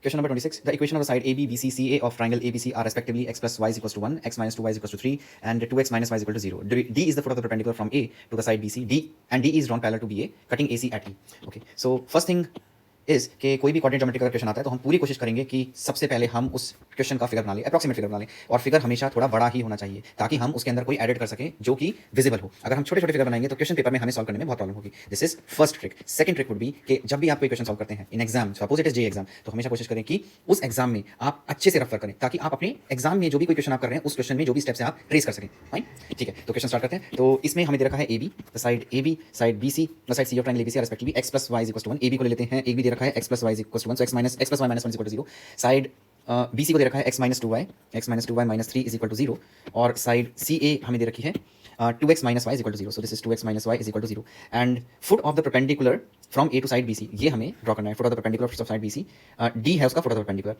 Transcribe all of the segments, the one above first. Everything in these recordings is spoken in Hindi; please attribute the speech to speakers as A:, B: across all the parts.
A: Question number 26. The equation of the side AB, BC, CA of triangle ABC are respectively x plus y is equals to 1, x minus 2y is equals to 3, and 2x minus y is equal to 0. D is the foot of the perpendicular from A to the side BC. D is drawn parallel to BA, cutting AC at E. Okay. So first thing is कि कोई भी कोऑर्डिनेट ज्योमेट्री का क्वेश्चन आता है तो हम पूरी कोशिश करेंगे कि सबसे पहले हम उस क्वेश्चन का फिगर बना लें, अप्रॉक्सीमेट फिगर बना लें, और फिगर हमेशा थोड़ा बड़ा ही होना चाहिए ताकि हम उसके अंदर कोई एडिट कर सकें जो कि विजिबल हो। अगर हम छोटे छोटे फिगर बनाएंगे तो क्वेश्चन पेपर में हमें सॉल्व करने में बहुत प्रॉब्लम होगी। This is first trick. Second trick would be कि जब भी आप कोई क्वेश्चन सॉल्व करते हैं in exam, suppose it is J exam, तो हमेशा कोशिश करें कि उस एग्जाम में आप अच्छे से रेफर करें ताकि आप अपने एग्जाम में जो भी कोई क्वेश्चन आप कर रहे हैं उस क्वेश्चन में जो भी स्टेप्स है आप ट्रेस कर सकें। फाइन, ठीक है। तो क्वेश्चन स्टार्ट करते हैं। तो इसमें हमें दे रखा है AB, the side AB, side BC, the side C of triangle ABC are respectively x plus y is equals to 1। AB को ले लेते हैं, एक भी दे रखा है x plus y is equals to 1, so x plus y minus 1 is equal to 0। Side BC को दे रखा है x minus 2y minus 3 is equal to 0, और साइड CA हमें दे रखी है 2x minus y is equal to 0, so this is 2x minus y is equal to 0। and foot of the perpendicular from A to side BC, ये हमें ड्रॉ करना है। foot of the perpendicular of side BC, D है उसका foot of the perpendicular,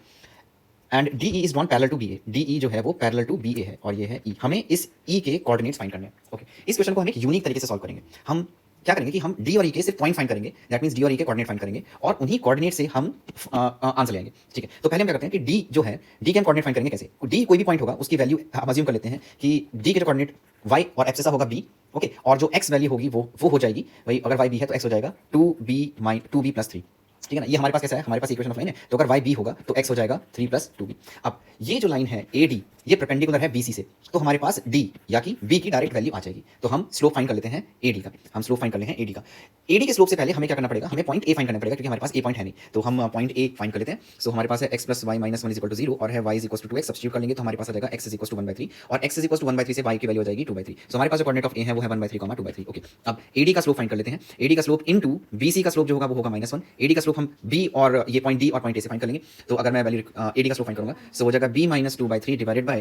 A: and DE is drawn parallel to BA। DE जो है वो पैरेलल टू BA है और ये है E। हमें इस E के कोऑर्डिनेट्स फाइंड करने हैं। ओके, इस क्वेश्चन को हम एक यूनिक तरीके से सॉल्व करेंगे। हम क्या करेंगे कि हम D और E के सिर्फ पॉइंट फाइंड करेंगे, दैट मींस D और E के कोऑर्डिनेट फाइंड करेंगे और उन्हीं कोऑर्डिनेट से हम आंसर लेंगे। ठीक है, तो पहले हम क्या करते हैं कि D जो है, D के हम कोऑर्डिनेट फाइंड करेंगे कैसे। D कोई भी पॉइंट होगा उसकी वैल्यू हम अज्यूम कर लेते हैं कि D के जो कोऑर्डिनेट y और f से होगा b। ओके, और जो x वैल्यू होगी वो हो जाएगी वही, अगर y b है तो x हो जाएगा 2b plus 3। ठीक है ना, ये हमारे पास कैसा है, हमारे पास इक्वेशन ऑफ लाइन है, तो अगर y b होगा तो x हो जाएगा 3 plus 2b। अब ये जो लाइन है AD, ये परपेंडिकुलर है BC से, तो हमारे पास D या कि B की डायरेक्ट वैल्यू आ जाएगी। तो हम स्लोप फाइंड कर लेते हैं AD का। हम स्लोप फाइंड कर लेते हैं AD का। AD के स्लोप से पहले हमें क्या करना पड़ेगा, हमें पॉइंट A फाइंड करना पड़ेगा क्योंकि हमारे पास A पॉइंट है नहीं, तो हम पॉइंट A फाइंड कर लेते हैं। सो हमारे पास है x plus y minus 1 is equal to 0 और है y is equal to 2x। Substitute कर लेंगे तो हमारे पास आ जाएगा x is equal to 1/3 और x is equal to 1/3 से y की वैल्यू हो जाएगी 2/3। सो हमारे पास जो कोऑर्डिनेट ऑफ A है वो है 1/3, 2/3। ओके, अब AD का स्लोप फाइंड कर लेते हैं। AD का स्लोप इनटू BC का स्लोप जो होगा वो होगा -1। AD का स्लोप हम B और ये पॉइंट D और पॉइंट A से फाइंड कर लेंगे। तो अगर मैं वैल्यू AD का स्लोप फाइंड करूंगा सो हो जाएगा b minus 2/3 divided by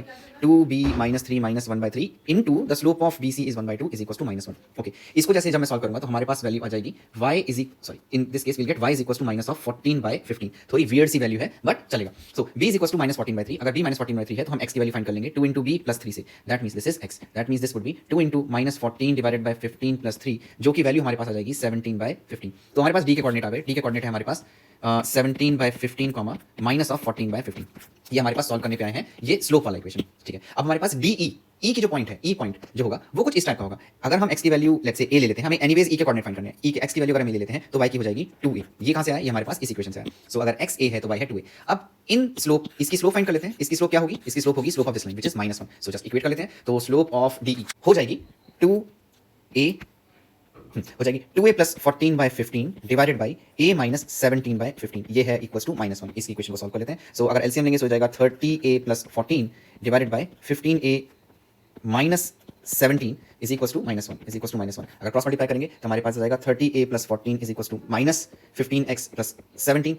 A: 2b minus 3 minus 1/3 into the slope of BC is 1/2 is equals to -1। Okay, इसको जैसे जब मैं सॉल्व करूंगा तो हमारे पास वैल्यू आ जाएगी y is in this case will get y is equals to minus of 14/15। थोड़ी वियर्ड सी वैल्यू है बट चलेगा। सो b is equals to minus 14/3। अगर b minus 14/3 है तो हम x की वैल्यू फाइंड कर लेंगे 2 into b plus 3 से, that means this is x, that means this would be 2 into minus 14 divided by 15 plus 3, जो की वैल्यू हमारे पास आ जाएगी 17/15। तो हमारे पास d के कोऑर्डिनेट आ गए। d के कोऑर्डिनेट है हमारे पास 17/15 माइनस ऑफ 14/15। ये हमारे पास सॉल्व करने पे आए हैं, ये स्लोप वाला इक्वेशन। ठीक है, अब हमारे पास DE, E की जो पॉइंट है, E पॉइंट जो होगा वो कुछ इस टाइप का होगा। अगर हम x की वैल्यू लेट्स से a ले लेते हैं, हमें एनीवेज E के कोऑर्डिनेट फाइंड करने हैं। E के x की वैल्यू अगर हम ले लेते हैं तो y की हो जाएगी 2a। ये कहां से आया, ये हमारे पास इस इक्वेशन से आया। सो अगर x a है तो y है 2a। अब इन स्लोप, इसकी स्लोप फाइंड कर लेते हैं। इसकी स्लोप क्या होगी, इसकी स्लोप होगी slope of this line which is -1। So just equate कर लेते हैं। तो स्लोप ऑफ DE हो जाएगी 2a हो जाएगी 2a plus 14/15 divided by a minus 17/15, ये है इक्वल्स टू -1। इस इक्वेशन को सॉल्व कर लेते हैं। सो अगर एलसीएम लेंगे तो हो जाएगा 30a plus 14 divided by 15a minus 17 is equals to -1 is equals to -1। अगर क्रॉस मल्टीप्लाई करेंगे तो हमारे पास आ जाएगा 30a plus 14 is equals to -15x plus 17।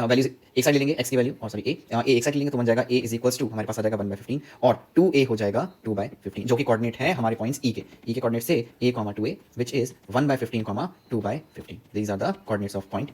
A: Values एक साइड ले लेंगे x की वैल्यू, और सॉरी a एक साइड ले लेंगे तो बन जाएगा a इज इक्वल्स टू हमारे पास आ जाएगा 1/15 और 2a हो जाएगा 2/15, जो कि कोऑर्डिनेट है हमारे पॉइंट्स E के। E के कोऑर्डिनेट से a, 2a which is 1/15, 2/15। These are the coordinates of point E।